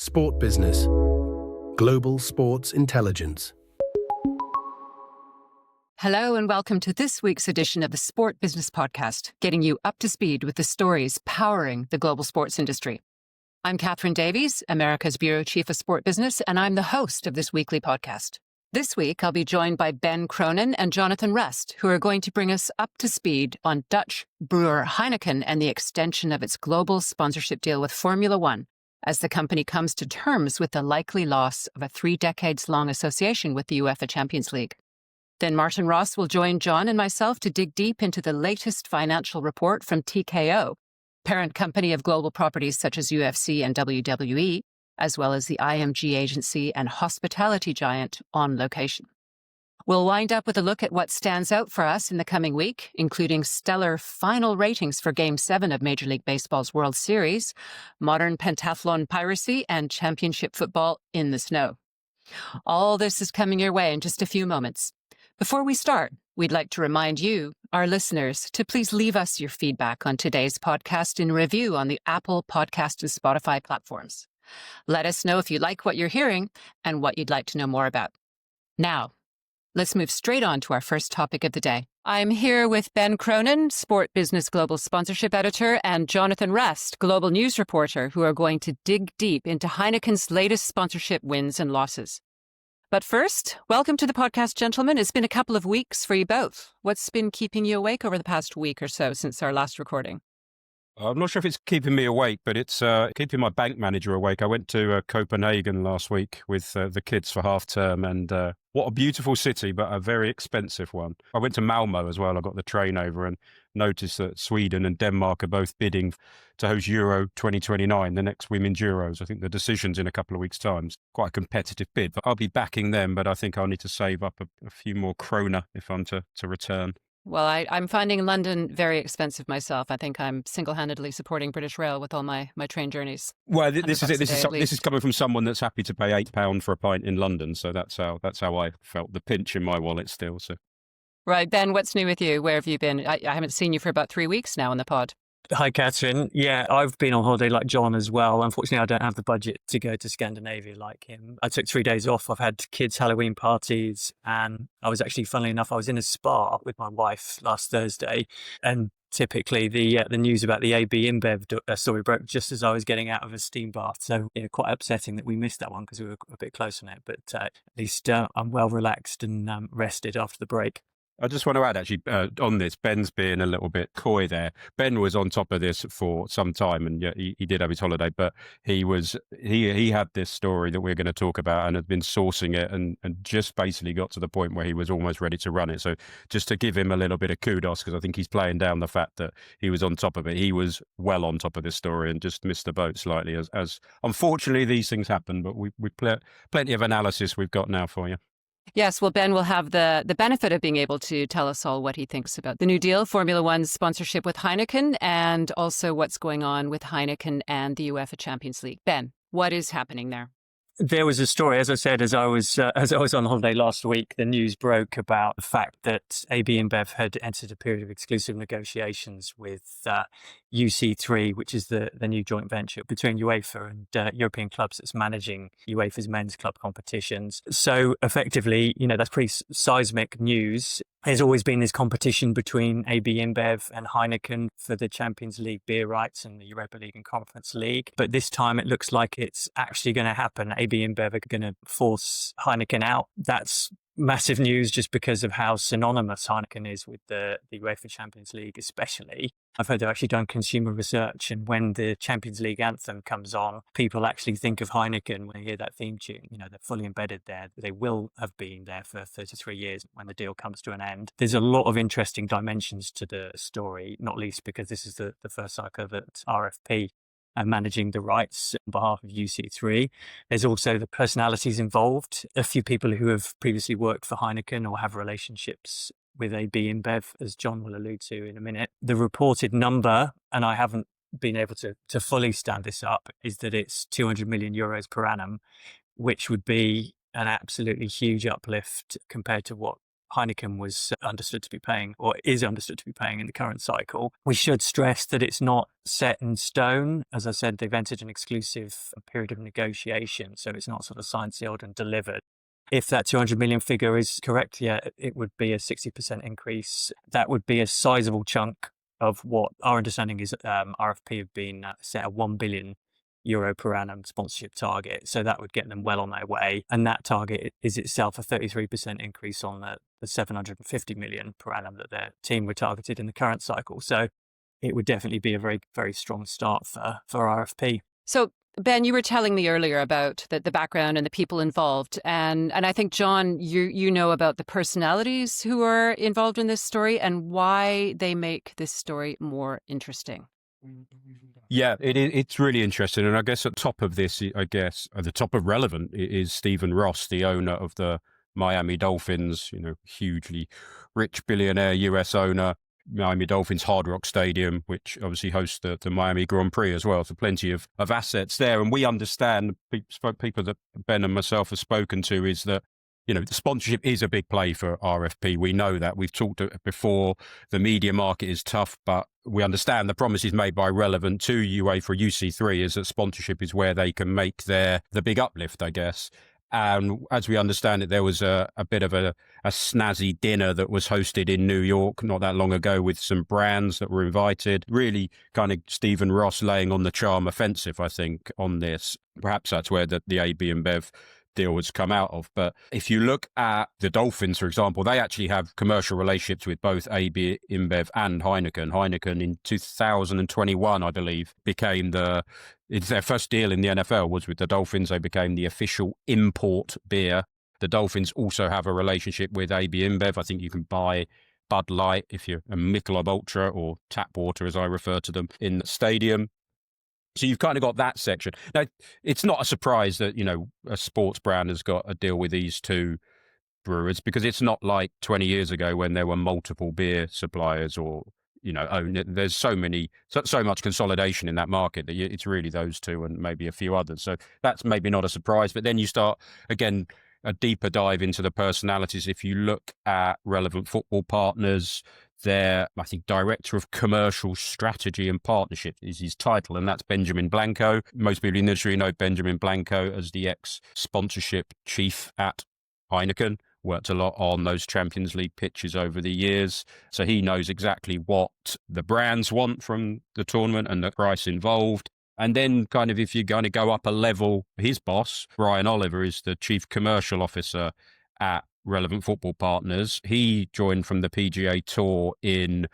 Sport Business. Global Sports Intelligence. Hello and welcome to this week's edition of the Sport Business Podcast, getting you up to speed with the stories powering the global sports industry. I'm Catherine Davies, America's Bureau Chief of Sport Business, and I'm the host of this weekly podcast. This week, I'll be joined by Ben Cronin and Jonathan Rust, who are going to bring us up to speed on Dutch brewer Heineken and the extension of its global sponsorship deal with Formula One, as the company comes to terms with the likely loss of a 3 decades-long association with the UEFA Champions League. Then Martin Ross will join John and myself to dig deep into the latest financial report from TKO, parent company of global properties such as UFC and WWE, as well as the IMG agency and hospitality giant On Location. We'll wind up with a look at what stands out for us in the coming week, including stellar final ratings for Game 7 of Major League Baseball's World Series, modern pentathlon piracy, and championship football in the snow. All this is coming your way in just a few moments. Before we start, we'd like to remind you, our listeners, to please leave us your feedback on today's podcast in review on the Apple Podcast and Spotify platforms. Let us know if you like what you're hearing and what you'd like to know more about. Now, let's move straight on to our first topic of the day. I'm here with Ben Cronin, Sport Business Global Sponsorship Editor, and Jonathan Rust, Global News Reporter, who are going to dig deep into Heineken's latest sponsorship wins and losses. But first, welcome to the podcast, gentlemen. It's been a couple of weeks for you both. What's been keeping you awake over the past week or so since our last recording? I'm not sure if it's keeping me awake, but it's keeping my bank manager awake. I went to Copenhagen last week with the kids for half term, and what a beautiful city, but a very expensive one. I went to Malmo as well. I got the train over and noticed that Sweden and Denmark are both bidding to host Euro 2029, the next Women's Euros. I think the decision's in a couple of weeks' time. It's quite a competitive bid, but I'll be backing them, but I think I'll need to save up a few more krona if I'm to return. Well, I'm finding London very expensive myself. I think I'm single-handedly supporting British Rail with all my train journeys. Well, this is it. This is coming from someone that's happy to pay £8 for a pint in London. So that's how I felt the pinch in my wallet still. So, right, Ben, what's new with you? Where have you been? I haven't seen you for about 3 weeks now in the pod. Hi, Catherine. Yeah, I've been on holiday like John as well. Unfortunately, I don't have the budget to go to Scandinavia like him. I took 3 days off. I've had kids' Halloween parties, and I was actually, funnily enough, I was in a spa with my wife last Thursday, and typically the news about the AB InBev story broke just as I was getting out of a steam bath. So quite upsetting that we missed that one because we were a bit close on it. But at least I'm well relaxed and rested after the break. I just want to add, actually, on this, Ben's being a little bit coy there. Ben was on top of this for some time, and yeah, he did have his holiday, but he had this story that we're going to talk about and had been sourcing it and just basically got to the point where he was almost ready to run it. So just to give him a little bit of kudos, because I think he's playing down the fact that he was on top of it. He was well on top of this story and just missed the boat slightly, as unfortunately these things happen, but we plenty of analysis we've got now for you. Yes, well, Ben will have the benefit of being able to tell us all what he thinks about the new deal, Formula One's sponsorship with Heineken, and also what's going on with Heineken and the UEFA Champions League. Ben, what is happening there? There was a story, as I said, as I was on holiday last week, the news broke about the fact that AB InBev had entered a period of exclusive negotiations with UC3, which is the new joint venture between UEFA and European clubs that's managing UEFA's men's club competitions. So effectively, that's pretty seismic news. There's always been this competition between AB InBev and Heineken for the Champions League beer rights and the Europa League and Conference League. But this time it looks like it's actually going to happen. AB InBev are going to force Heineken out. That's massive news just because of how synonymous Heineken is with the UEFA Champions League, especially. I've heard they've actually done consumer research, and when the Champions League anthem comes on, people actually think of Heineken when they hear that theme tune. They're fully embedded there. They will have been there for 33 years when the deal comes to an end. There's a lot of interesting dimensions to the story, not least because this is the first cycle that RFP and managing the rights on behalf of UC3. There's also the personalities involved. A few people who have previously worked for Heineken or have relationships with AB InBev, as John will allude to in a minute. The reported number, and I haven't been able to fully stand this up, is that it's 200 million euros per annum, which would be an absolutely huge uplift compared to what Heineken was understood to be paying, or is understood to be paying in the current cycle. We should stress that it's not set in stone. As I said, they've entered an exclusive period of negotiation, so it's not sort of signed, sealed and delivered. If that 200 million figure is correct, yeah, it would be a 60% increase. That would be a sizable chunk of what our understanding is. RFP have been set a €1 billion per annum sponsorship target. So that would get them well on their way. And that target is itself a 33% increase on the 750 million per annum that their team were targeted in the current cycle. So it would definitely be a very, very strong start for RFP. So Ben, you were telling me earlier about the background and the people involved. And I think, John, you know about the personalities who are involved in this story and why they make this story more interesting. Yeah, it's really interesting. And I guess at top of this, at the top of relevant is Stephen Ross, the owner of the Miami Dolphins, hugely rich billionaire US owner. Miami Dolphins Hard Rock Stadium, which obviously hosts the Miami Grand Prix as well. So plenty of assets there. And we understand, people that Ben and myself have spoken to, is that, the sponsorship is a big play for RFP. We know that. We've talked before. The media market is tough, but we understand the promises made by Relevant to UEFA UC3 is that sponsorship is where they can make the big uplift, I guess. And as we understand it, there was a bit of a snazzy dinner that was hosted in New York not that long ago with some brands that were invited. Really kind of Stephen Ross laying on the charm offensive, I think, on this. Perhaps that's where the AB InBev deal has come out of. But if you look at the Dolphins, for example, they actually have commercial relationships with both AB InBev and Heineken. Heineken in 2021, I believe, became it's their first deal in the NFL was with the Dolphins. They became the official import beer. The Dolphins also have a relationship with AB InBev. I think you can buy Bud Light if you're a Michelob Ultra, or tap water as I refer to them, in the stadium. So you've kind of got that section. Now, it's not a surprise that, a sports brand has got a deal with these two brewers, because it's not like 20 years ago when there were multiple beer suppliers or, there's so much consolidation in that market that it's really those two and maybe a few others. So that's maybe not a surprise. But then you start, again, a deeper dive into the personalities. If you look at Relevant Football Partners, their, I think, Director of Commercial Strategy and Partnership is his title, and that's Benjamin Blanco. Most people in the industry know Benjamin Blanco as the ex-sponsorship chief at Heineken. Worked a lot on those Champions League pitches over the years. So he knows exactly what the brands want from the tournament and the price involved. And then kind of if you're going to go up a level, his boss, Brian Oliver, is the Chief Commercial Officer at Relevant Football Partners. He joined from the PGA Tour in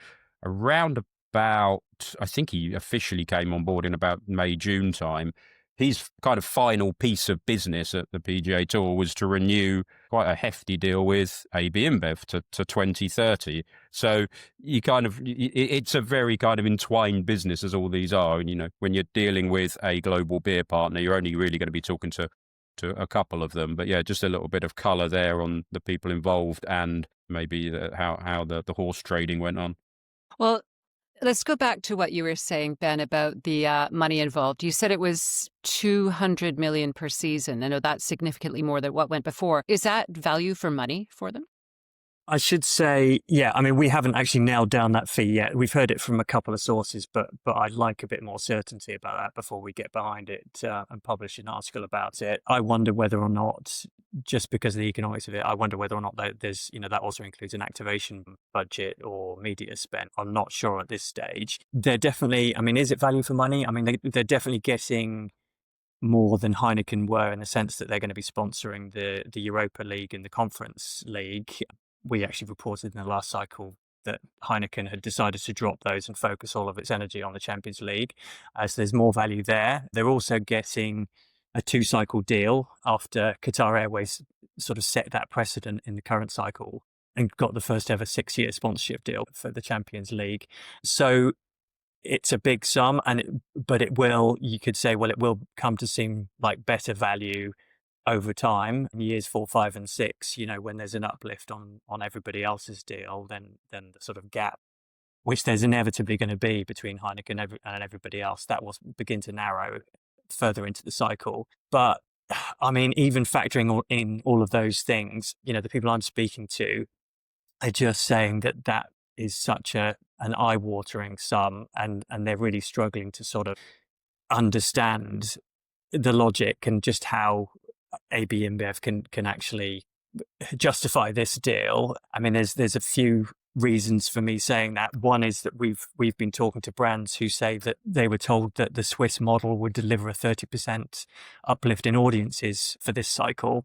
around about, I think he officially came on board in about May, June time. His kind of final piece of business at the PGA Tour was to renew quite a hefty deal with AB InBev to 2030. So it's a very kind of entwined business, as all these are. And, when you're dealing with a global beer partner, you're only really going to be talking to a couple of them. But yeah, just a little bit of colour there on the people involved and maybe how the horse trading went on. Well, let's go back to what you were saying, Ben, about the money involved. You said it was 200 million per season. I know that's significantly more than what went before. Is that value for money for them? I should say, yeah, I mean, we haven't actually nailed down that fee yet. We've heard it from a couple of sources, but I'd like a bit more certainty about that before we get behind it and publish an article about it. I wonder whether or not, just because of the economics of it, I wonder whether or not there's, that also includes an activation budget or media spend. I'm not sure at this stage. They're definitely, I mean, is it value for money? I mean, they're definitely getting more than Heineken were, in the sense that they're going to be sponsoring the Europa League and the Conference League. We actually reported in the last cycle that Heineken had decided to drop those and focus all of its energy on the Champions League. So there's more value there. They're also getting a 2-cycle deal after Qatar Airways sort of set that precedent in the current cycle and got the first ever 6-year sponsorship deal for the Champions League. So it's a big sum, but it will, you could say, well, it will come to seem like better value over time, in years 4, 5, and 6, when there's an uplift on everybody else's deal, then the sort of gap, which there's inevitably going to be between Heineken and everybody else, that will begin to narrow further into the cycle. But I mean, even factoring in all of those things, the people I'm speaking to, are just saying that is such an eye-watering sum, and they're really struggling to sort of understand the logic and just how AB InBev can actually justify this deal. I mean, there's a few reasons for me saying that. One is that we've been talking to brands who say that they were told that the Swiss model would deliver a 30% uplift in audiences for this cycle,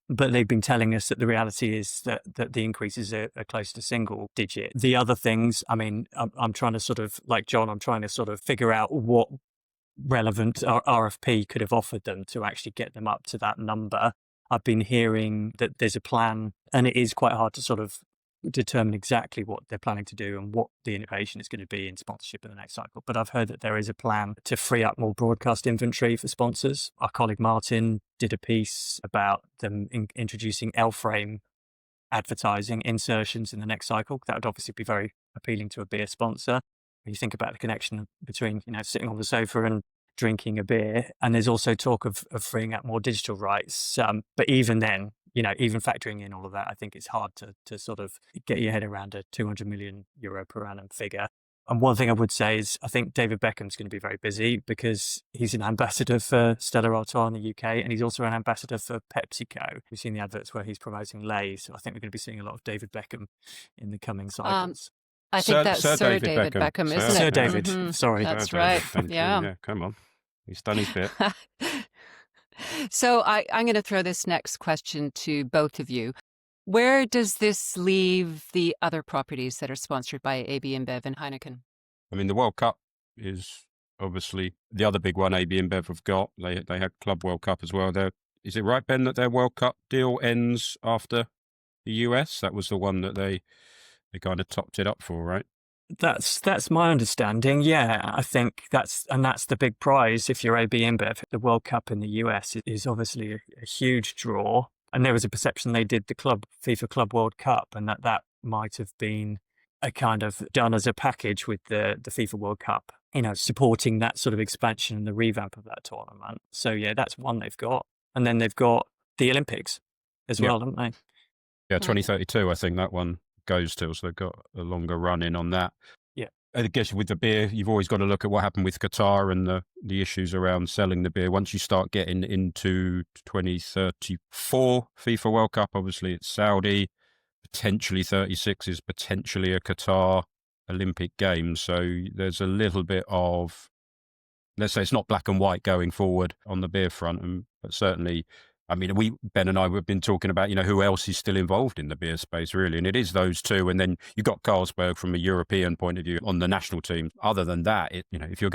but they've been telling us that the reality is that the increases are close to single digit. The other things, I mean, I'm trying to sort of, like John, I'm trying to sort of figure out what relevant RFP could have offered them to actually get them up to that number. I've been hearing that there's a plan, and it is quite hard to sort of determine exactly what they're planning to do and what the innovation is going to be in sponsorship in the next cycle. But I've heard that there is a plan to free up more broadcast inventory for sponsors. Our colleague Martin did a piece about them introducing L-frame advertising insertions in the next cycle. That would obviously be very appealing to a beer sponsor. When you think about the connection between, sitting on the sofa and drinking a beer. And there's also talk of freeing up more digital rights. But even then, even factoring in all of that, I think it's hard to sort of get your head around a 200 million euro per annum figure. And one thing I would say is I think David Beckham's going to be very busy because he's an ambassador for Stella Artois in the UK, and he's also an ambassador for PepsiCo. We've seen the adverts where he's promoting Lay's. So I think we're going to be seeing a lot of David Beckham in the coming cycles. I think that's Sir David Beckham, isn't it? Sir David, sorry. That's Sir right. David, Yeah. Come on. He's done his bit. So I'm going to throw this next question to both of you. Where does this leave the other properties that are sponsored by AB InBev and Heineken? I mean, the World Cup is obviously the other big one AB InBev have got. They had Club World Cup as well. Is it right, Ben, that their World Cup deal ends after the US? That was the one that they kind of topped it up for, right? That's my understanding. Yeah, I think that's the big prize if you're AB InBev. The World Cup in the US is obviously a huge draw. And there was a perception they did the FIFA Club World Cup, and that might have been a kind of done as a package with the FIFA World Cup, supporting that sort of expansion and the revamp of that tournament. So yeah, that's one they've got. And then they've got the Olympics as well, haven't they? Yeah, 2032, I think that one goes till, so they've got a longer run in on that. Yeah. I guess with the beer, you've always got to look at what happened with Qatar and the issues around selling the beer. Once you start getting into 2034 FIFA World Cup, obviously it's Saudi, potentially 36 is potentially a Qatar Olympic Games. So there's a little bit of, let's say it's not black and white going forward on the beer front, but certainly, I mean, Ben and I have been talking about, who else is still involved in the beer space, really. And it is those two. And then you've got Carlsberg from a European point of view on the national team. Other than that, if you're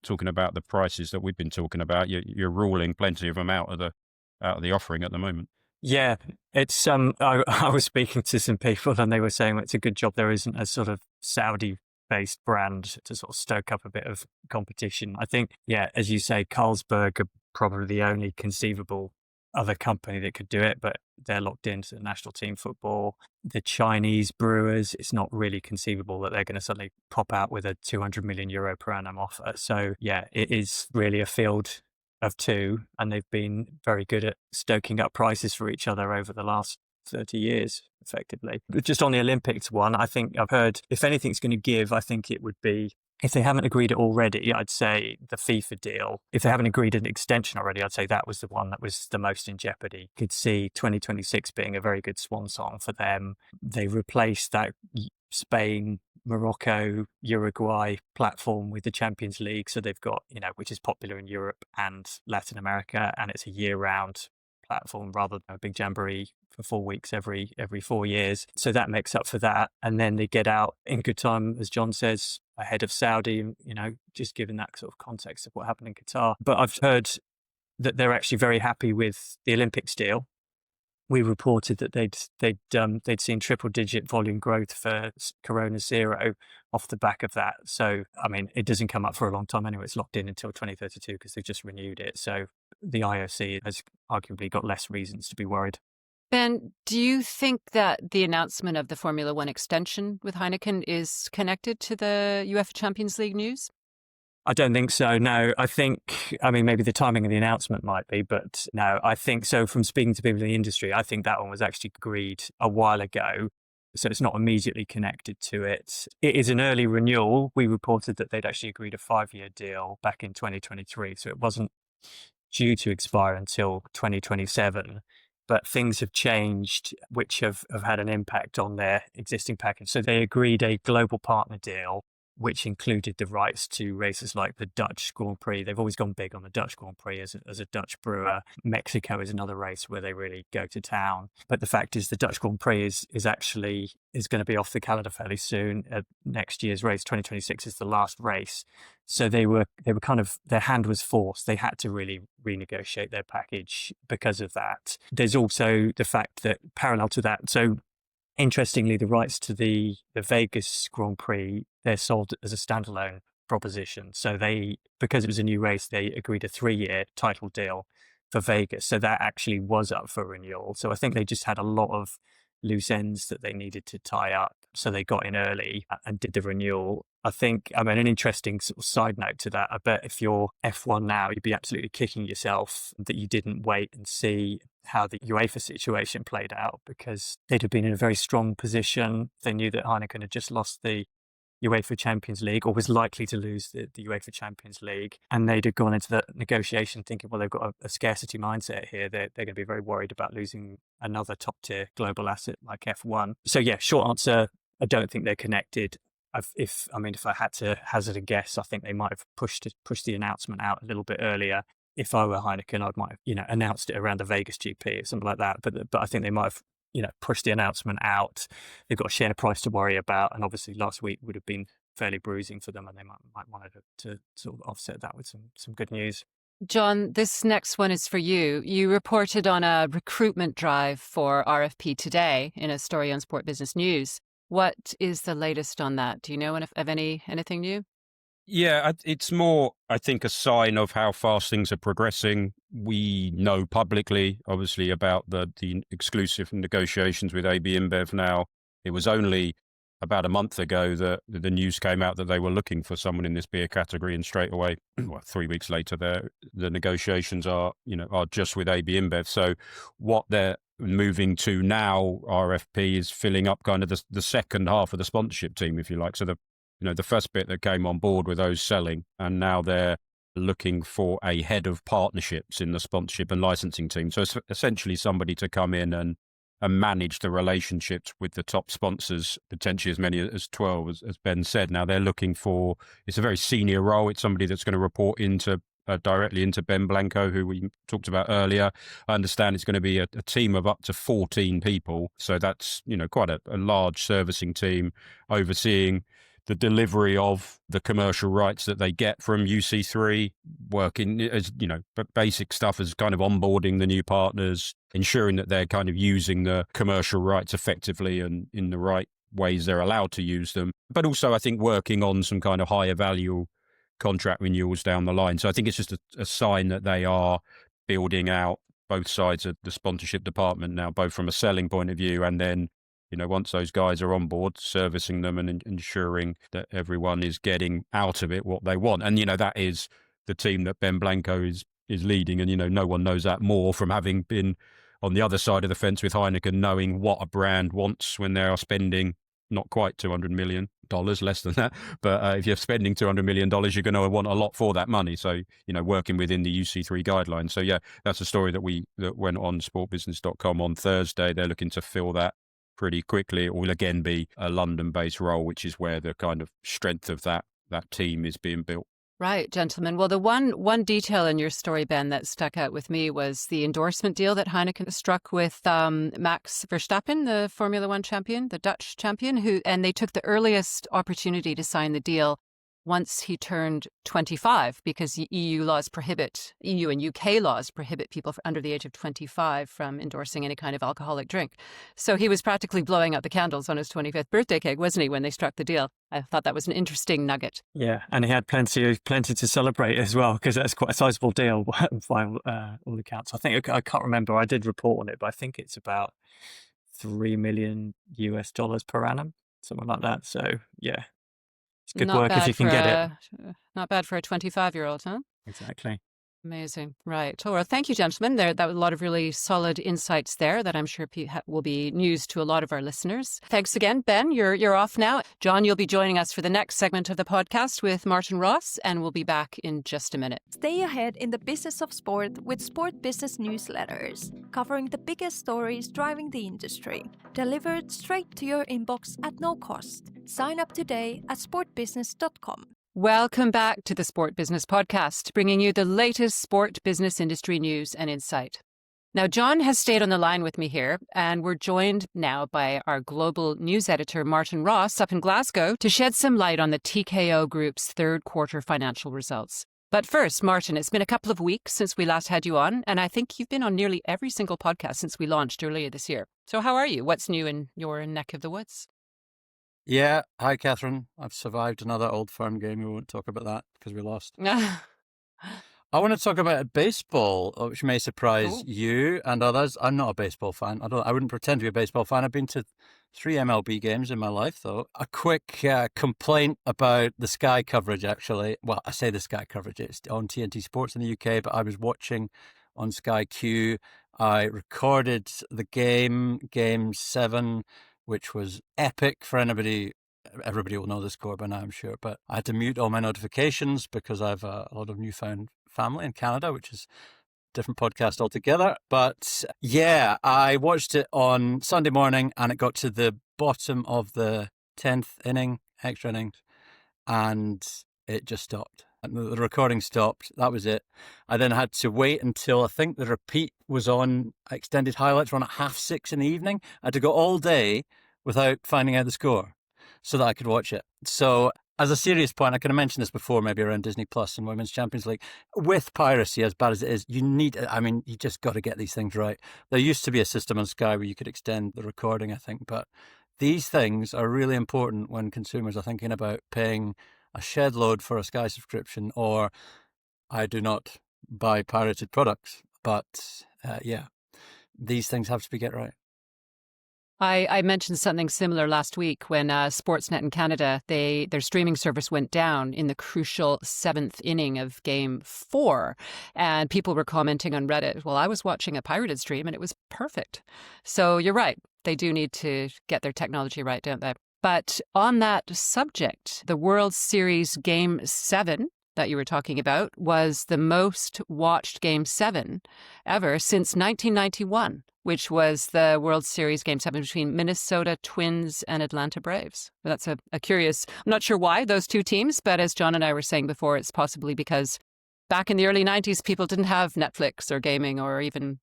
talking about the prices that we've been talking about, you're ruling plenty of them out of the offering at the moment. Yeah, it's I was speaking to some people and they were saying it's a good job there isn't a sort of Saudi-based brand to sort of stoke up a bit of competition. I think, yeah, as you say, Carlsberg are probably the only conceivable other company that could do it, but they're locked into the national team football. The Chinese brewers, it's not really conceivable that they're going to suddenly pop out with a 200 million euro per annum offer. So yeah, it is really a field of two, and they've been very good at stoking up prices for each other over the last 30 years, effectively. But just on the Olympics one, I think I've heard if anything's going to give, I think it would be, if they haven't agreed it already, I'd say the FIFA deal. If they haven't agreed an extension already, I'd say that was the one that was the most in jeopardy. Could see 2026 being a very good swan song for them. They replaced that Spain, Morocco, Uruguay platform with the Champions League. So they've got, which is popular in Europe and Latin America, and it's a year-round platform rather than a big jamboree for 4 weeks every 4 years. So that makes up for that. And then they get out in good time, as John says, ahead of Saudi, just given that sort of context of what happened in Qatar. But I've heard that they're actually very happy with the Olympics deal. We reported that they'd seen triple-digit volume growth for Corona Zero off the back of that. So, I mean, it doesn't come up for a long time anyway. It's locked in until 2032 because they've just renewed it. So the IOC has arguably got less reasons to be worried. Ben, do you think that the announcement of the Formula One extension with Heineken is connected to the UEFA Champions League news? I don't think so, no. Maybe the timing of the announcement might be, but no, I think so. From speaking to people in the industry, I think that one was actually agreed a while ago. So it's not immediately connected to it. It is an early renewal. We reported that they'd actually agreed a 5-year deal back in 2023. So it wasn't due to expire until 2027. But things have changed, which have had an impact on their existing package. So they agreed a global partner deal, which included the rights to races like the Dutch Grand Prix. They've always gone big on the Dutch Grand Prix as a Dutch brewer. Mexico is another race where they really go to town. But the fact is the Dutch Grand Prix is going to be off the calendar fairly soon. Next year's race, 2026, is the last race. So they were kind of, their hand was forced. They had to really renegotiate their package because of that. There's also the fact that parallel to that, so interestingly, the rights to the Vegas Grand Prix, they're sold as a standalone proposition. So because it was a new race, they agreed a 3-year title deal for Vegas. So that actually was up for renewal. So I think they just had a lot of loose ends that they needed to tie up. So they got in early and did the renewal. An interesting sort of side note to that, I bet if you're F1 now, you'd be absolutely kicking yourself that you didn't wait and see how the UEFA situation played out, because they'd have been in a very strong position. They knew that Heineken had just lost the UEFA Champions League, or was likely to lose the UEFA Champions League. And they'd have gone into the negotiation thinking, well, they've got a scarcity mindset here. They're going to be very worried about losing another top tier global asset like F1. So yeah, short answer, I don't think they're connected. If I had to hazard a guess, I think they might have pushed the announcement out a little bit earlier. If I were Heineken, I might have, announced it around the Vegas GP or something like that. But I think they might have, pushed the announcement out. They've got a share price to worry about, and obviously last week would have been fairly bruising for them, and they might want to sort of offset that with some good news. John, this next one is for you. You reported on a recruitment drive for RFP today in a story on Sport Business News. What is the latest on that? Do you know of anything new? Yeah, it's more, I think, a sign of how fast things are progressing. We know publicly, obviously, about the exclusive negotiations with AB InBev now. It was only about a month ago that the news came out that they were looking for someone in this beer category, and straight away, 3 weeks later, the negotiations are just with AB InBev. So what they're moving to now, RFP, is filling up kind of the second half of the sponsorship team, if you like. So the first bit that came on board were those selling, and now they're looking for a head of partnerships in the sponsorship and licensing team. So it's essentially somebody to come in and manage the relationships with the top sponsors, potentially as many as 12, as Ben said. Now they're looking for, it's a very senior role. It's somebody that's going to report directly into Ben Blanco, who we talked about earlier. I understand it's going to be a team of up to 14 people. So that's, quite a large servicing team overseeing the delivery of the commercial rights that they get from UC3, working as, basic stuff as kind of onboarding the new partners, ensuring that they're kind of using the commercial rights effectively and in the right ways they're allowed to use them. But also, I think, working on some kind of higher value contract renewals down the line. So I think it's just a sign that they are building out both sides of the sponsorship department now, both from a selling point of view, and then, once those guys are on board, servicing them and ensuring that everyone is getting out of it what they want. And, that is the team that Ben Blanco is leading. And, no one knows that more from having been on the other side of the fence with Heineken, knowing what a brand wants when they are spending not quite $200 million, less than that. But if you're spending $200 million, you're going to want a lot for that money. So, working within the UC3 guidelines. So, yeah, that's a story that went on sportbusiness.com on Thursday. They're looking to fill that pretty quickly. It will again be a London-based role, which is where the kind of strength of that team is being built. Right, gentlemen. Well, the one detail in your story, Ben, that stuck out with me was the endorsement deal that Heineken struck with Max Verstappen, the Formula One champion, the Dutch champion, and they took the earliest opportunity to sign the deal once he turned 25, because EU and UK laws prohibit people under the age of 25 from endorsing any kind of alcoholic drink. So he was practically blowing out the candles on his 25th birthday cake, wasn't he, when they struck the deal? I thought that was an interesting nugget. Yeah, and he had plenty to celebrate as well, because that's quite a sizable deal by all accounts. I can't remember. I did report on it, but I think it's about $3 million per annum, something like that. So yeah. It's good work if you can get it. Not bad for a 25-year-old, huh? Exactly. Amazing. Right. Oh, well, thank you, gentlemen. That was a lot of really solid insights there that I'm sure will be news to a lot of our listeners. Thanks again, Ben. You're off now. John, you'll be joining us for the next segment of the podcast with Martin Ross, and we'll be back in just a minute. Stay ahead in the business of sport with Sport Business newsletters, covering the biggest stories driving the industry, delivered straight to your inbox at no cost. Sign up today at sportbusiness.com. Welcome back to the Sport Business Podcast, bringing you the latest sport business industry news and insight. Now, John has stayed on the line with me here, and we're joined now by our global news editor, Martin Ross, up in Glasgow, to shed some light on the TKO Group's third quarter financial results. But first, Martin, it's been a couple of weeks since we last had you on, and I think you've been on nearly every single podcast since we launched earlier this year. So how are you? What's new in your neck of the woods? Yeah. Hi, Catherine. I've survived another Old Firm game. We won't talk about that because we lost. I want to talk about baseball, which may surprise you and others. I'm not a baseball fan. I wouldn't pretend to be a baseball fan. I've been to 3 MLB games in my life, though. A quick complaint about the Sky coverage, actually. Well, I say the Sky coverage. It's on TNT Sports in the UK, but I was watching on Sky Q. I recorded the game 7, which was epic for anybody. Everybody will know the score by now, I'm sure. But I had to mute all my notifications because I have a lot of newfound family in Canada, which is a different podcast altogether. But yeah, I watched it on Sunday morning and it got to the bottom of the 10th inning, extra innings, and it just stopped. And the recording stopped. That was it. I then had to wait until I think the repeat was on. Extended highlights were on at 6:30 in the evening. I had to go all day without finding out the score so that I could watch it. So as a serious point, I could have mentioned this before, maybe around Disney Plus and Women's Champions League. With piracy, as bad as it is, you just got to get these things right. There used to be a system on Sky where you could extend the recording, I think, but these things are really important when consumers are thinking about paying a shed load for a Sky subscription, or I do not buy pirated products. But these things have to be get right. I mentioned something similar last week when Sportsnet in Canada, their streaming service went down in the crucial 7th inning of Game 4. And people were commenting on Reddit, well, I was watching a pirated stream and it was perfect. So you're right. They do need to get their technology right, don't they? But on that subject, the World Series Game 7 that you were talking about was the most watched Game 7 ever since 1991, which was the World Series Game 7 between Minnesota Twins and Atlanta Braves. That's a curious, I'm not sure why those two teams, but as John and I were saying before, it's possibly because back in the early 90s, people didn't have Netflix or gaming or even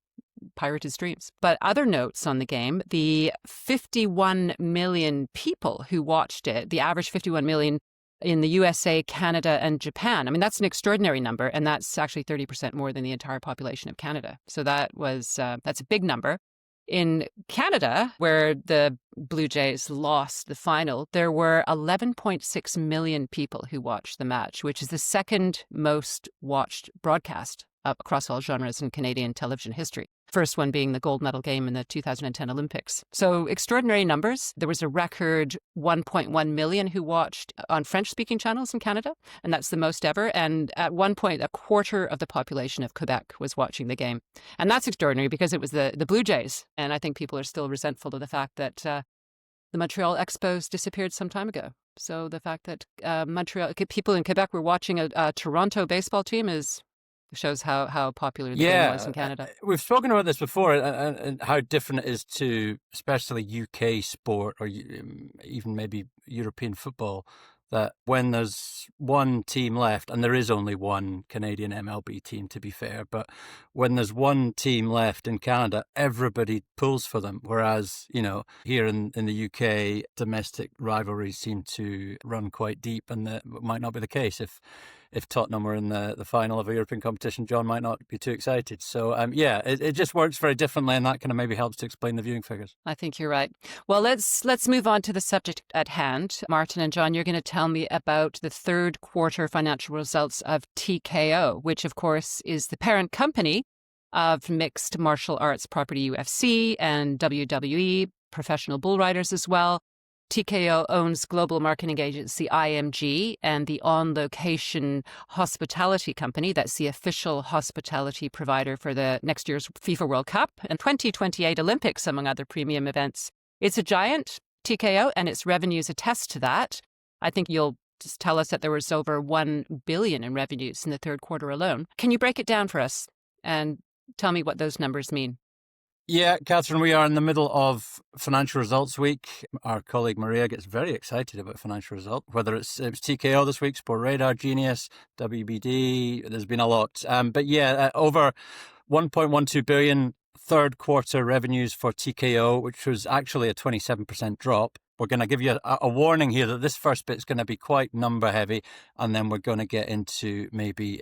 pirated streams. But other notes on the game, the 51 million people who watched it, the average 51 million in the USA, Canada, and Japan. I mean, that's an extraordinary number, and that's actually 30% more than the entire population of Canada. So that's a big number. In Canada, where the Blue Jays lost the final, there were 11.6 million people who watched the match, which is the second most watched broadcast across all genres in Canadian television history. First one being the gold medal game in the 2010 Olympics. So extraordinary numbers. There was a record 1.1 million who watched on French-speaking channels in Canada, and that's the most ever. And at one point, a quarter of the population of Quebec was watching the game. And that's extraordinary because it was the Blue Jays. And I think people are still resentful of the fact that the Montreal Expos disappeared some time ago. So the fact that people in Quebec were watching a Toronto baseball team shows how popular the game was in Canada. We've spoken about this before and how different it is to especially UK sport or even maybe European football, that when there's one team left, and there is only one Canadian MLB team to be fair, but when there's one team left in Canada, everybody pulls for them. Whereas, here in the UK, domestic rivalries seem to run quite deep, and that might not be the case if Tottenham were in the final of a European competition. John might not be too excited. So, it just works very differently, and that kind of maybe helps to explain the viewing figures. I think you're right. Well, let's move on to the subject at hand. Martin and John, you're going to tell me about the third quarter financial results of TKO, which, of course, is the parent company of mixed martial arts property UFC and WWE, professional bull riders as well. TKO owns global marketing agency IMG and the On Location hospitality company. That's the official hospitality provider for the next year's FIFA World Cup and 2028 Olympics, among other premium events. It's a giant, TKO, and its revenues attest to that. I think you'll just tell us that there was over $1 billion in revenues in the third quarter alone. Can you break it down for us and tell me what those numbers mean? Yeah, Catherine, we are in the middle of financial results week. Our colleague Maria gets very excited about financial results, whether it's TKO this week, Sport Radar, Genius, WBD, there's been a lot. But yeah, over 1.12 billion third quarter revenues for TKO, which was actually a 27% drop. We're going to give you a warning here that this first bit's going to be quite number heavy, and then we're going to get into maybe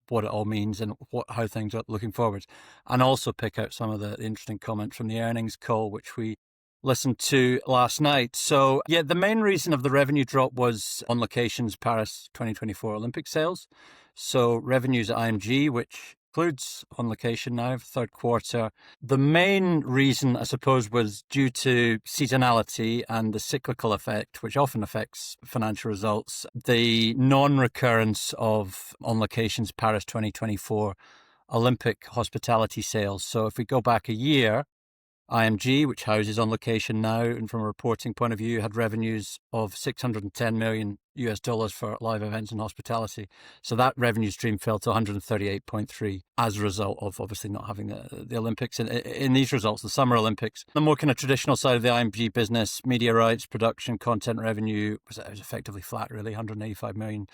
what it all means and how things are looking forward, and also pick out some of the interesting comments from the earnings call, which we listened to last night. So yeah, the main reason of the revenue drop was On Location's Paris 2024 Olympic sales. So revenues at IMG, which includes On Location now for third quarter. The main reason, I suppose, was due to seasonality and the cyclical effect, which often affects financial results. The non-recurrence of On Location's Paris 2024 Olympic hospitality sales. So if we go back a year, IMG, which houses On Location now, and from a reporting point of view, had revenues of $610 million for live events and hospitality. So that revenue stream fell to 138.3 as a result of obviously not having the Olympics. In these results, the Summer Olympics, the more kind of traditional side of the IMG business, media rights, production, content revenue was effectively flat, really, $185 million.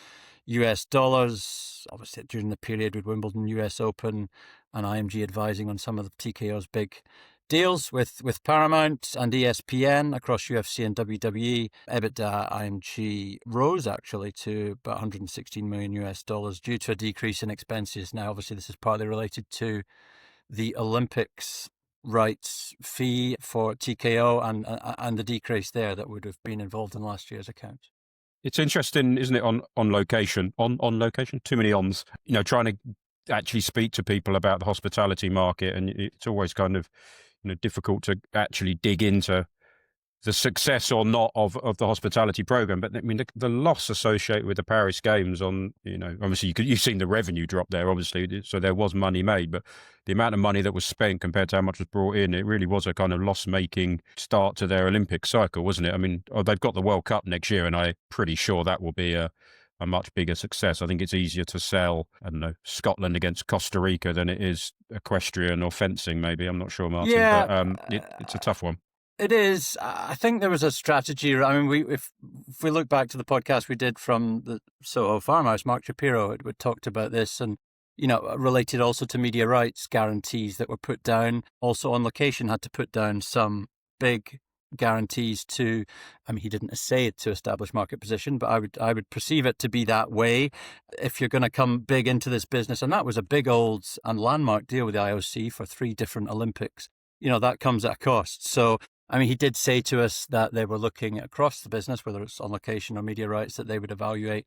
Obviously, during the period with Wimbledon, US Open, and IMG advising on some of the TKO's big deals with Paramount and ESPN across UFC and WWE. EBITDA IMG rose actually to about $116 million due to a decrease in expenses. Now, obviously, this is partly related to the Olympics rights fee for TKO and the decrease there that would have been involved in last year's account. It's interesting, isn't it, on location? On location? Too many ons. Trying to actually speak to people about the hospitality market, and it's always kind of difficult to actually dig into the success or not of the hospitality program. But I mean, the loss associated with the Paris Games obviously you've seen the revenue drop there, obviously, so there was money made, but the amount of money that was spent compared to how much was brought in, it really was a kind of loss-making start to their Olympic cycle, wasn't it? I mean, they've got the World Cup next year, and I'm pretty sure that will be a much bigger success. I think it's easier to sell, Scotland against Costa Rica than it is equestrian or fencing, maybe. I'm not sure, Martin. Yeah, but it's a tough one. It is. I think there was a strategy. I mean, if we look back to the podcast we did from the Soho Farmhouse, Mark Shapiro had talked about this, and related also to media rights guarantees that were put down. Also, On Location had to put down some big guarantees to, he didn't say it to establish market position, but I would perceive it to be that way. If you're going to come big into this business, and that was a big old and landmark deal with the IOC for 3 different Olympics, that comes at a cost. So, he did say to us that they were looking across the business, whether it's On Location or media rights, that they would evaluate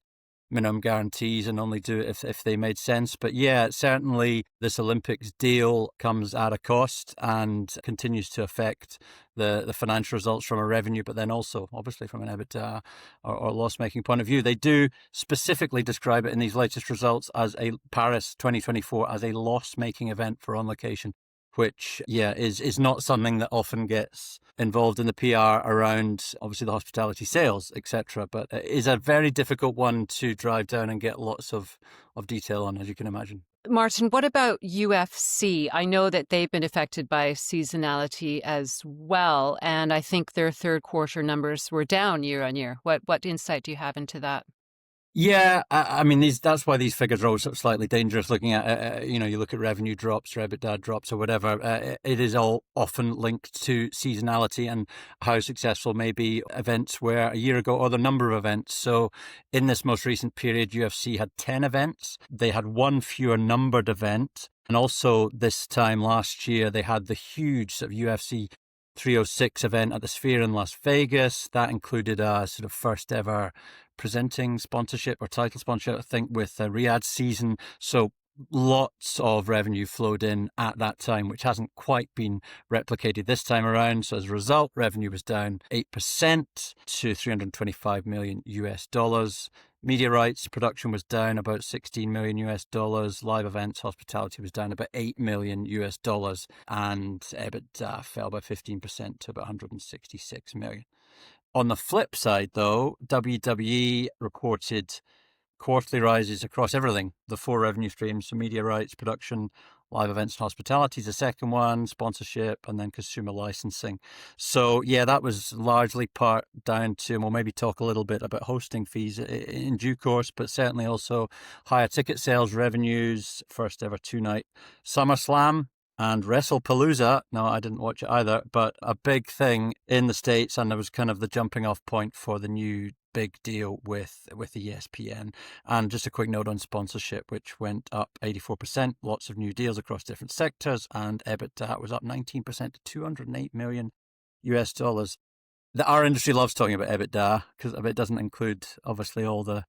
minimum guarantees and only do it if they made sense. But yeah, certainly this Olympics deal comes at a cost and continues to affect the financial results from a revenue, but then also obviously from an EBITDA or loss-making point of view. They do specifically describe it in these latest results as a Paris 2024 as a loss-making event for On Location, which, is not something that often gets involved in the PR around, obviously, the hospitality sales, etc. But it is a very difficult one to drive down and get lots of detail on, as you can imagine. Martin, what about UFC? I know that they've been affected by seasonality as well, and I think their third quarter numbers were down year on year. What insight do you have into that? Yeah, that's why these figures are always sort of slightly dangerous looking at, you look at revenue drops or EBITDA drops or whatever. It is all often linked to seasonality and how successful maybe events were a year ago or the number of events. So in this most recent period, UFC had 10 events. They had 1 fewer numbered event. And also this time last year, they had the huge sort of UFC 306 event at the Sphere in Las Vegas. That included a sort of first ever presenting sponsorship or title sponsorship, I think, with Riyadh season. So lots of revenue flowed in at that time, which hasn't quite been replicated this time around. So as a result, revenue was down 8% to $325 million US. Media rights production was down about $16 million US. Live events hospitality was down about $8 million US. And EBITDA fell by 15% to about $166 million. On the flip side, though, WWE reported quarterly rises across everything, the 4 revenue streams, so media rights, production, live events and hospitality is the second one, sponsorship, and then consumer licensing. So, yeah, that was largely part down to, and we'll maybe talk a little bit about hosting fees in due course, but certainly also higher ticket sales revenues, first ever 2-night SummerSlam, and WrestlePalooza. No, I didn't watch it either, but a big thing in the States, and there was kind of the jumping off point for the new big deal with ESPN. And just a quick note on sponsorship, which went up 84%, lots of new deals across different sectors, and EBITDA was up 19% to $208 million US. Our industry loves talking about EBITDA because it doesn't include, obviously, all the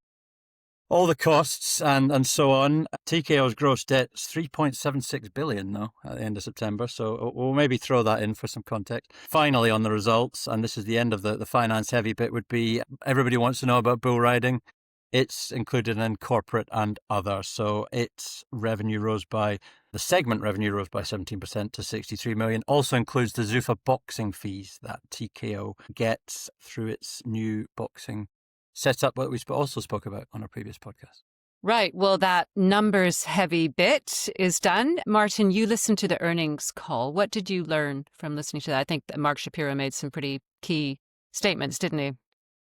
costs and so on. TKO's gross debt is $3.76 billion though at the end of September, so we'll maybe throw that in for some context. Finally, on the results, and this is the end of the finance heavy bit, would be everybody wants to know about bull riding. It's included in corporate and other, so the segment revenue rose by 17% to $63 million. Also includes the Zuffa boxing fees that TKO gets through its new boxing setup, what we also spoke about on our previous podcast. Right. Well, that numbers heavy bit is done. Martin, you listened to the earnings call. What did you learn from listening to that? I think that Mark Shapiro made some pretty key statements, didn't he?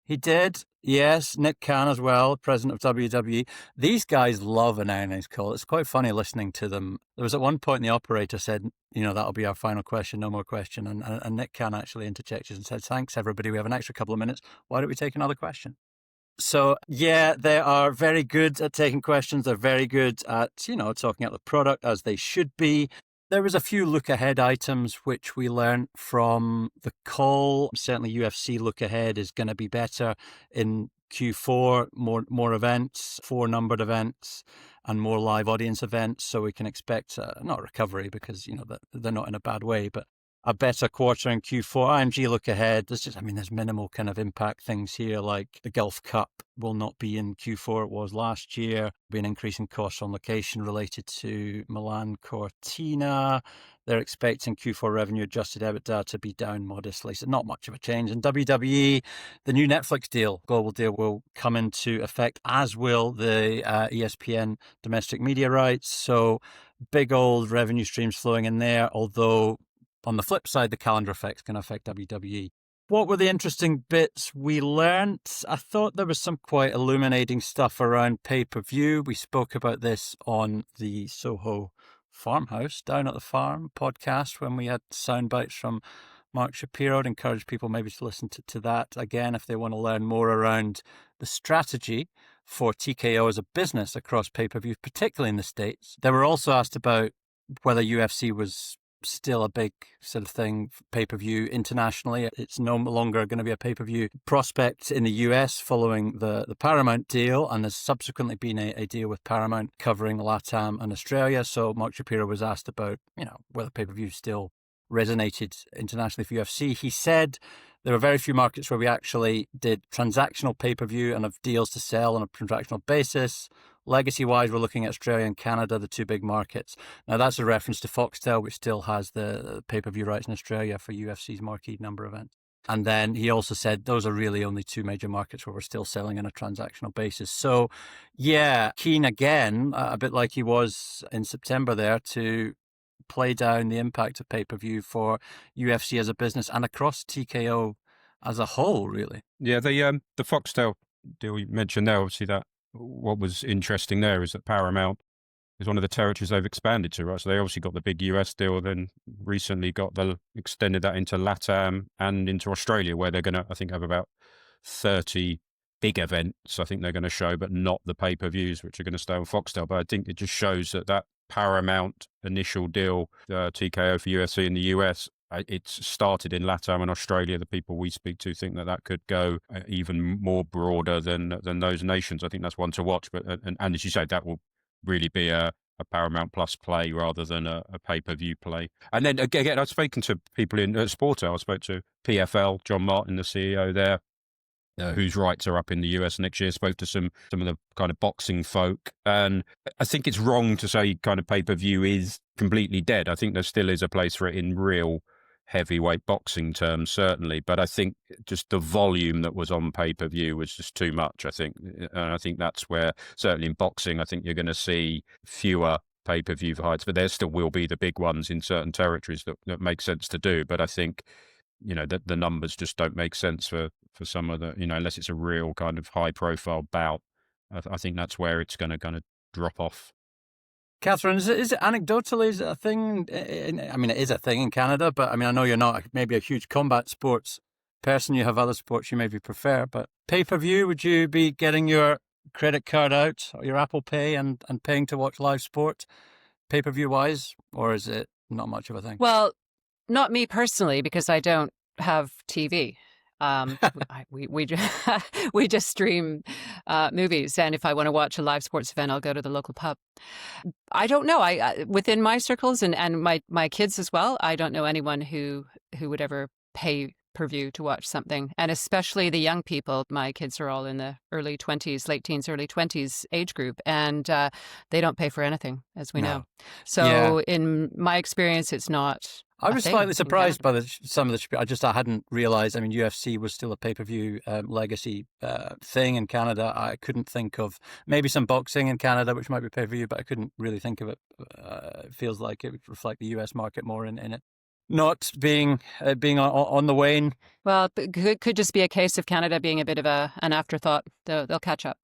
He did. Yes. Nick Khan as well, president of WWE. These guys love an earnings call. It's quite funny listening to them. There was at one point the operator said, that'll be our final question, no more question. And Nick Khan actually interjected and said, thanks, everybody. We have an extra couple of minutes. Why don't we take another question? So, yeah, they are very good at taking questions. They're very good at, talking about the product as they should be. There was a few look ahead items which we learned from the call. Certainly UFC look ahead is going to be better in Q4, more events, 4 numbered events and more live audience events. So we can expect not recovery because, they're not in a bad way, but a better quarter in Q4. IMG look ahead. There's minimal kind of impact things here, like the Gulf Cup will not be in Q4. It was last year. There'll be an increase in costs on location related to Milan Cortina. They're expecting Q4 revenue adjusted EBITDA to be down modestly. So not much of a change. And WWE, the new Netflix deal, global deal, will come into effect, as will the ESPN domestic media rights. So big old revenue streams flowing in there, although on the flip side, the calendar effects can affect WWE. What were the interesting bits we learned? I thought there was some quite illuminating stuff around pay-per-view. We spoke about this on the Soho Farmhouse, Down at the Farm podcast, when we had sound bites from Mark Shapiro. I'd encourage people maybe to listen to that again if they want to learn more around the strategy for TKO as a business across pay-per-view, particularly in the States. They were also asked about whether UFC was still a big sort of thing, pay-per-view internationally. It's no longer going to be a pay-per-view prospect in the US following the Paramount deal, and there's subsequently been a deal with Paramount covering LATAM and Australia. So Mark Shapiro was asked about, whether pay-per-view still resonated internationally for UFC. He said there are very few markets where we actually did transactional pay-per-view and have deals to sell on a transactional basis. Legacy-wise, we're looking at Australia and Canada, the 2 big markets. Now, that's a reference to Foxtel, which still has the pay-per-view rights in Australia for UFC's marquee number events. And then he also said those are really only 2 major markets where we're still selling on a transactional basis. So, yeah, keen again, a bit like he was in September there, to play down the impact of pay-per-view for UFC as a business and across TKO as a whole, really. Yeah, the Foxtel deal you mentioned there, obviously that what was interesting there is that Paramount is one of the territories they've expanded to, right? So they obviously got the big US deal, then recently extended that into LATAM and into Australia, where they're going to, I think, have about 30 big events, I think they're going to show, but not the pay-per-views, which are going to stay on Foxtel. But I think it just shows that Paramount initial deal, TKO for UFC in the US, it's started in LATAM and Australia. The people we speak to think that could go even more broader than those nations. I think that's one to watch. But and as you say, that will really be a Paramount Plus play rather than a pay-per-view play. And then again, I've spoken to people in Sporto. I spoke to PFL, John Martin, the CEO there, whose rights are up in the US next year. Spoke to some of the kind of boxing folk, and I think it's wrong to say kind of pay-per-view is completely dead. I think there still is a place for it in real heavyweight boxing terms, certainly, but I think just the volume that was on pay-per-view was just too much, I think. And I think that's where, certainly in boxing, I think you're going to see fewer pay-per-view fights, but there still will be the big ones in certain territories that make sense to do. But I think, that the numbers just don't make sense for some of the, unless it's a real kind of high-profile bout. I think that's where it's going to kind of drop off. Catherine, is it anecdotally, is it a thing? I mean, it is a thing in Canada, but I mean, I know you're not maybe a huge combat sports person. You have other sports you maybe prefer, but pay-per-view, would you be getting your credit card out or your Apple Pay and paying to watch live sport pay-per-view wise, or is it not much of a thing? Well, not me personally, because I don't have TV. We just stream movies, and if I want to watch a live sports event, I'll go to the local pub. I don't know. I within my circles and my kids as well, I don't know anyone who would ever pay per view to watch something, and especially the young people. My kids are all in the early 20s, late teens, early 20s age group, and they don't pay for anything, as we know. So in my experience, it's not. I was slightly surprised by some of the. I hadn't realized. I mean, UFC was still a pay-per-view legacy thing in Canada. I couldn't think of maybe some boxing in Canada, which might be pay-per-view, but I couldn't really think of it. It feels like it would reflect the US market more in it. Not being on the wane. Well, it could just be a case of Canada being a bit of an afterthought. They'll catch up.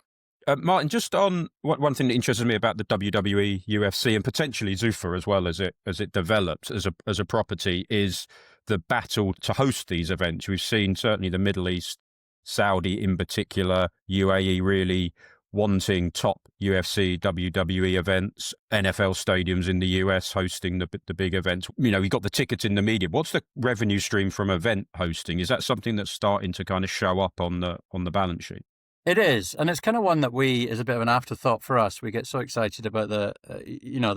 Martin, just on one thing that interested me about the WWE, UFC, and potentially Zuffa as well as it develops as a property, is the battle to host these events. We've seen certainly the Middle East, Saudi in particular, UAE really wanting top UFC, WWE events, NFL stadiums in the US hosting the big events. We got the tickets in the media. What's the revenue stream from event hosting? Is that something that's starting to kind of show up on the balance sheet? It is, and it's kind of one that is a bit of an afterthought for us. We get so excited about the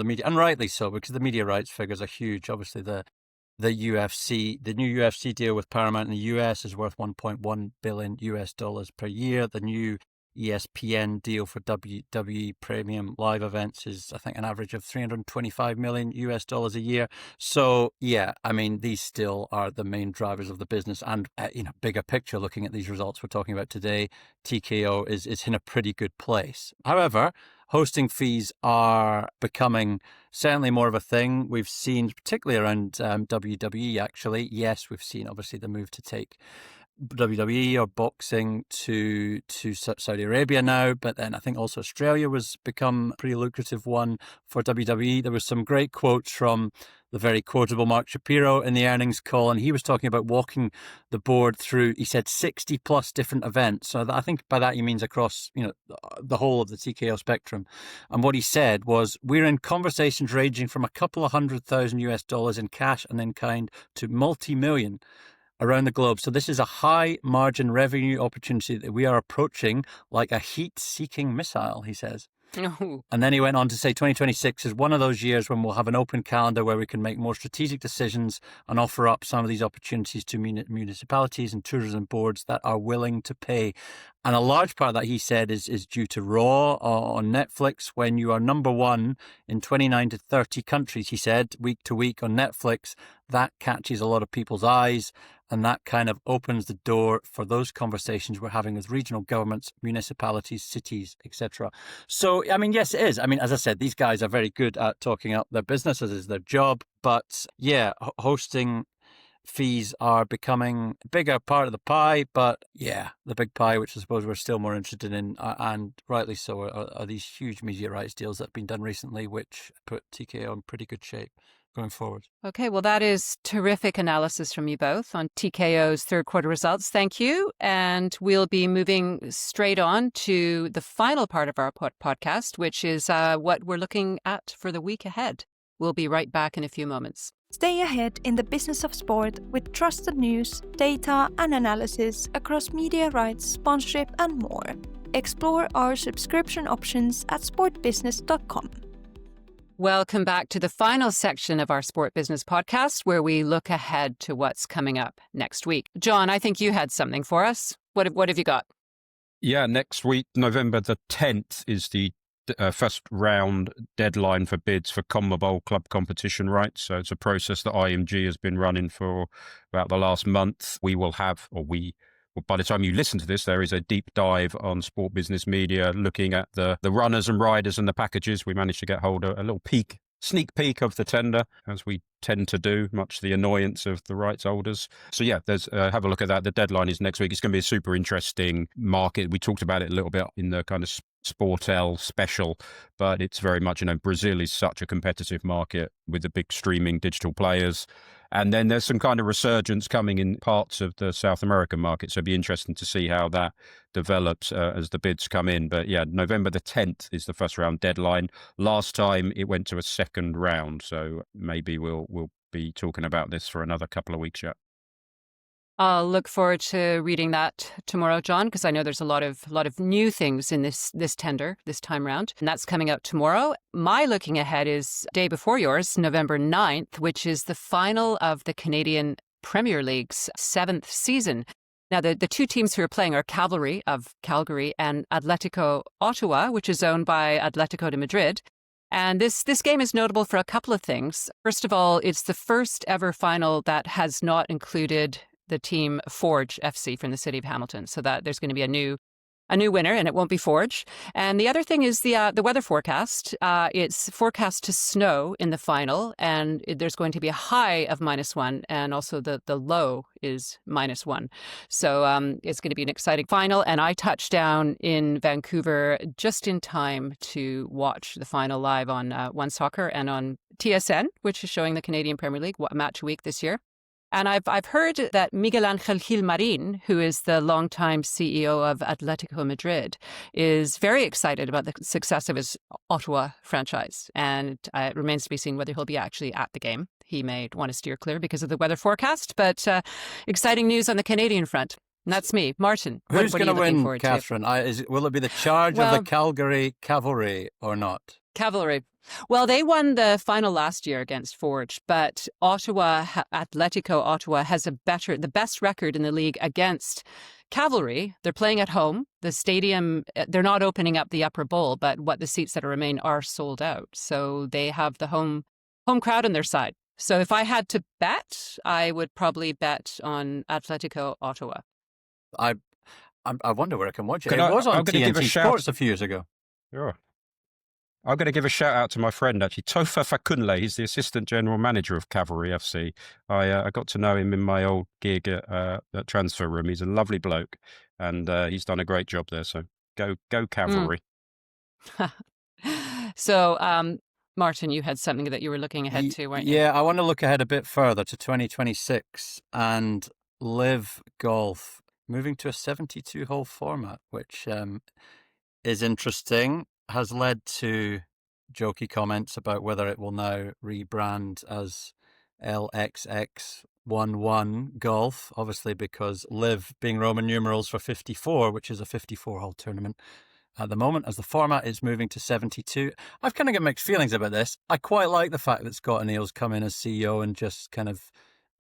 media, and rightly so, because the media rights figures are huge. Obviously, the UFC, the new UFC deal with Paramount in the US is worth $1.1 billion per year. The new ESPN deal for WWE premium live events is, I think, an average of $325 million a year. So, yeah, I mean, these still are the main drivers of the business. And, bigger picture, looking at these results we're talking about today, TKO is in a pretty good place. However, hosting fees are becoming certainly more of a thing. We've seen, particularly around WWE, actually. Yes, we've seen, obviously, the move to take WWE or boxing to Saudi Arabia now, but then I think also Australia was become a pretty lucrative one for WWE. There was some great quotes from the very quotable Mark Shapiro in the earnings call, and he was talking about walking the board through, he said, 60 plus different events. So I think by that he means across, the whole of the TKO spectrum. And what he said was, we're in conversations ranging from a couple of $100,000 in cash and in kind to multi-million around the globe. So this is a high margin revenue opportunity that we are approaching like a heat-seeking missile, he says. Oh. And then he went on to say 2026 is one of those years when we'll have an open calendar where we can make more strategic decisions and offer up some of these opportunities to municipalities and tourism boards that are willing to pay. And a large part of that, he said, is due to Raw on Netflix. When you are number one in 29 to 30 countries, he said, week to week on Netflix, that catches a lot of people's eyes. And that kind of opens the door for those conversations we're having with regional governments, municipalities, cities, etc. So, I mean, yes, it is. I mean, as I said, these guys are very good at talking up their business, as is their job. But yeah, hosting fees are becoming a bigger part of the pie. But yeah, the big pie, which I suppose we're still more interested in, and rightly so, are these huge media rights deals that have been done recently, which put TKO in pretty good shape going forward. Okay, well, that is terrific analysis from you both on TKO's third quarter results. Thank you. And we'll be moving straight on to the final part of our podcast, which is what we're looking at for the week ahead. We'll be right back in a few moments. Stay ahead in the business of sport with trusted news, data, and analysis across media rights, sponsorship, and more. Explore our subscription options at sportbusiness.com. Welcome back to the final section of our Sport Business Podcast, where we look ahead to what's coming up next week. John, I think you had something for us. What have you got? Yeah, next week, November the 10th, is the first round deadline for bids for CONMEBOL club competition rights. So it's a process that IMG has been running for about the last month. By the time you listen to this, there is a deep dive on Sport Business Media looking at the runners and riders and the packages. We managed to get hold of a little sneak peek of the tender, as we tend to do, much to the annoyance of the rights holders. So yeah, there's have a look at that. The deadline is next week. It's going to be a super interesting market. We talked about it a little bit in the kind of Sportel special, but it's very much, Brazil is such a competitive market with the big streaming digital players. And then there's some kind of resurgence coming in parts of the South American market. So it'd be interesting to see how that develops as the bids come in. But yeah, November the 10th is the first round deadline. Last time it went to a second round. So maybe we'll be talking about this for another couple of weeks yet. I'll look forward to reading that tomorrow, John, because I know there's a lot of new things in this tender this time round, and that's coming out tomorrow. My looking ahead is day before yours, November 9th, which is the final of the Canadian Premier League's 7th season. Now, the two teams who are playing are Cavalry of Calgary and Atletico Ottawa, which is owned by Atletico de Madrid. And this game is notable for a couple of things. First of all, it's the first ever final that has not included the team Forge FC from the city of Hamilton, so that there's going to be a new winner, and it won't be Forge. And the other thing is the weather forecast. It's forecast to snow in the final, and there's going to be a high of -1, and also the low is -1. So it's going to be an exciting final. And I touched down in Vancouver just in time to watch the final live on One Soccer and on TSN, which is showing the Canadian Premier League match a week this year. And I've heard that Miguel Ángel Gilmarín, who is the longtime CEO of Atletico Madrid, is very excited about the success of his Ottawa franchise. And it remains to be seen whether he'll be actually at the game. He may want to steer clear because of the weather forecast, but exciting news on the Canadian front. And that's me. Martin, who's going to win, Catherine? Will it be the charge of the Calgary Cavalry or not? Cavalry. Well, they won the final last year against Forge, but Atletico Ottawa has the best record in the league against Cavalry. They're playing at home. The stadium, they're not opening up the upper bowl, but the seats that remain are sold out. So they have the home crowd on their side. So if I had to bet, I would probably bet on Atletico Ottawa. I wonder where I can watch it. It was on TNT Sports a few years ago. Sure. I'm going to give a shout out to my friend, actually, Tofa Fakunle. He's the assistant general manager of Cavalry FC. I got to know him in my old gig at Transfer Room. He's a lovely bloke, and he's done a great job there. So go Cavalry. So, Martin, you had something that you were looking ahead to, weren't you? Yeah, I want to look ahead a bit further to 2026 and Live Golf moving to a 72-hole format, which is interesting. Has led to jokey comments about whether it will now rebrand as LXX11 Golf, obviously because Live being Roman numerals for 54, which is a 54-hole tournament at the moment. As the format is moving to 72, I've kind of got mixed feelings about this. I quite like the fact that Scott O'Neill's come in as CEO and just kind of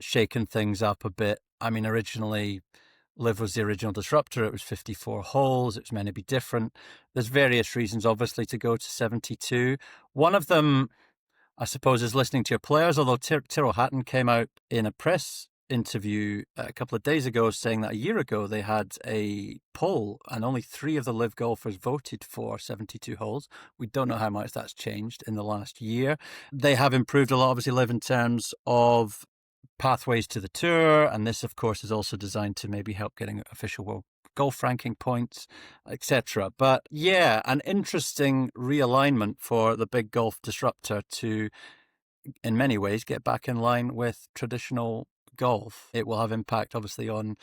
shaken things up a bit. I mean, originally Live was the original disruptor. It was 54 holes. It was meant to be different. There's various reasons, obviously, to go to 72. One of them, I suppose, is listening to your players, although Tyrrell Hatton came out in a press interview a couple of days ago saying that a year ago they had a poll and only 3 of the Live golfers voted for 72 holes. We don't know how much that's changed in the last year. They have improved a lot, obviously, Live in terms of pathways to the tour, and this of course is also designed to maybe help getting official world golf ranking points, etc. But yeah, an interesting realignment for the big golf disruptor to, in many ways, get back in line with traditional golf. It will have impact obviously on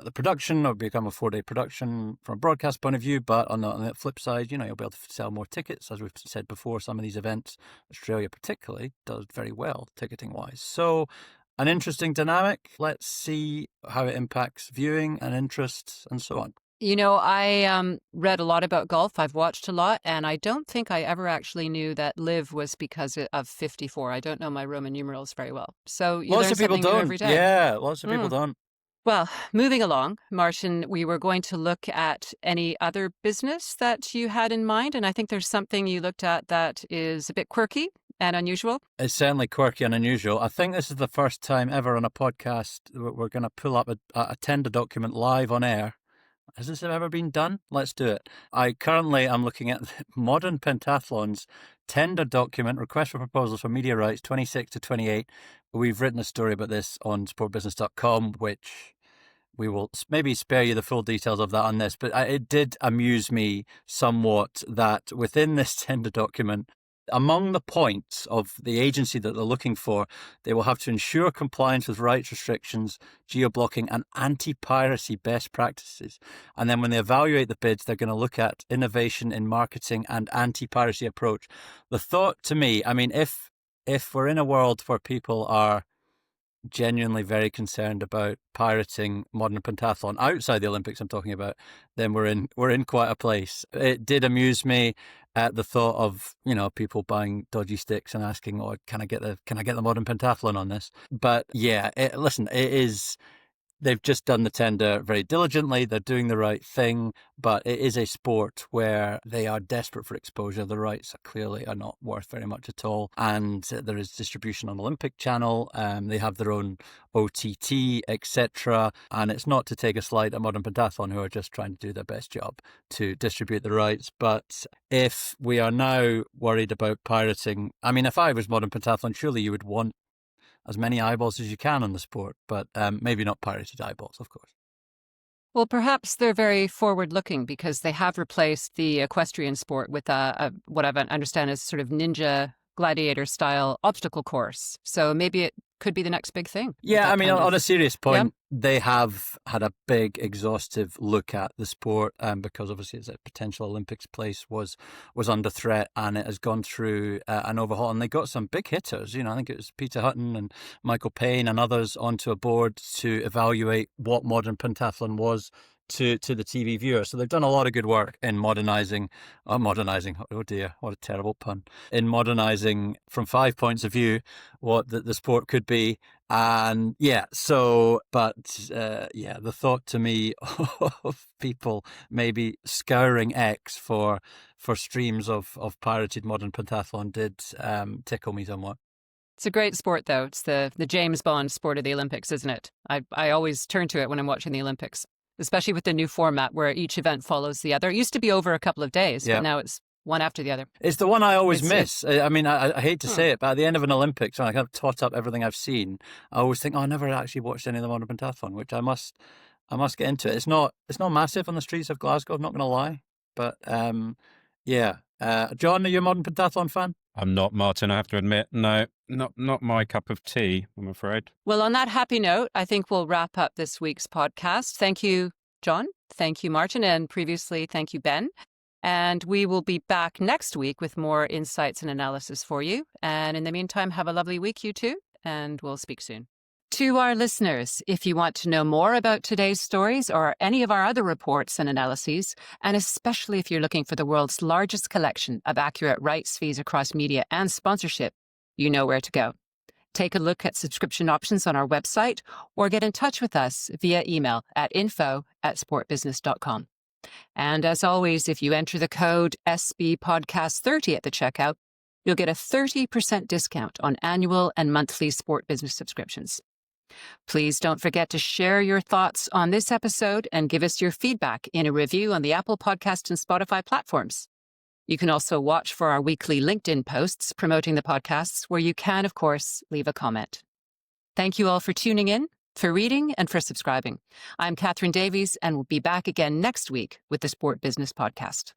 the production, or become a 4-day production from a broadcast point of view, but on the flip side, you'll be able to sell more tickets. As we've said before, some of these events, Australia particularly, does very well ticketing wise. So an interesting dynamic. Let's see how it impacts viewing and interest and so on. I read a lot about golf. I've watched a lot, and I don't think I ever actually knew that live was because of 54. I don't know my Roman numerals very well. So you Lots learn of people something new every don't. day. Yeah, lots of people don't. Well, moving along, Martin, we were going to look at any other business that you had in mind, and I think there's something you looked at that is a bit quirky and unusual. It's certainly quirky and unusual. I think this is the first time ever on a podcast we're going to pull up a tender document live on air. Has this ever been done? Let's do it. I currently am looking at Modern Pentathlon's tender document, request for proposals for media rights 26 to 28. We've written a story about this on sportbusiness.com, which we will maybe spare you the full details of that on this. But it did amuse me somewhat that within this tender document, among the points of the agency that they're looking for, they will have to ensure compliance with rights restrictions, geo-blocking and anti-piracy best practices. And then when they evaluate the bids, they're going to look at innovation in marketing and anti-piracy approach. The thought to me, I mean, if we're in a world where people are genuinely very concerned about pirating modern pentathlon outside the Olympics I'm talking about, then we're in quite a place. It did amuse me at the thought of, people buying dodgy sticks and asking, can I get the modern pentathlon on this? But yeah, they've just done the tender very diligently. They're doing the right thing, but it is a sport where they are desperate for exposure. The rights clearly are not worth very much at all. And there is distribution on Olympic Channel. They have their own OTT, etc. And it's not to take a slight at Modern Pentathlon, who are just trying to do their best job to distribute the rights. But if we are now worried about pirating, I mean, if I was Modern Pentathlon, surely you would want as many eyeballs as you can on the sport, but maybe not pirated eyeballs, of course. Well, perhaps they're very forward-looking because they have replaced the equestrian sport with what I understand is sort of ninja gladiator-style obstacle course. So maybe it could be the next big thing. Yeah, I mean, on a serious point, they have had a big, exhaustive look at the sport because obviously it's a potential Olympics place was under threat, and it has gone through an overhaul. And they got some big hitters. I think it was Peter Hutton and Michael Payne and others onto a board to evaluate what modern pentathlon was to the TV viewer. So they've done a lot of good work in modernizing, oh dear, what a terrible pun, in modernizing from 5 points of view what the sport could be. And the thought to me of people maybe scouring X for streams of pirated modern pentathlon did tickle me somewhat. It's a great sport, though. It's the James Bond sport of the Olympics, isn't it? I always turn to it when I'm watching the Olympics, especially with the new format where each event follows the other. It used to be over a couple of days, but now it's one after the other. It's the one I always miss. I mean, I hate to say it, but at the end of an Olympics, when I kind of tot up everything I've seen, I always think, I never actually watched any of the modern pentathlon, which I must get into it. It's not massive on the streets of Glasgow, I'm not going to lie. But John, are you a modern pentathlon fan? I'm not, Martin, I have to admit. No, not my cup of tea, I'm afraid. Well, on that happy note, I think we'll wrap up this week's podcast. Thank you, John. Thank you, Martin. And previously, thank you, Ben. And we will be back next week with more insights and analysis for you. And in the meantime, have a lovely week, you two, and we'll speak soon. To our listeners, if you want to know more about today's stories or any of our other reports and analyses, and especially if you're looking for the world's largest collection of accurate rights fees across media and sponsorship, you know where to go. Take a look at subscription options on our website or get in touch with us via email at info@sportbusiness.com. And as always, if you enter the code SBPodcast30 at the checkout, you'll get a 30% discount on annual and monthly Sport Business subscriptions. Please don't forget to share your thoughts on this episode and give us your feedback in a review on the Apple Podcast and Spotify platforms. You can also watch for our weekly LinkedIn posts promoting the podcasts, where you can, of course, leave a comment. Thank you all for tuning in, for reading, and for subscribing. I'm Catherine Davies, and we'll be back again next week with the Sport Business Podcast.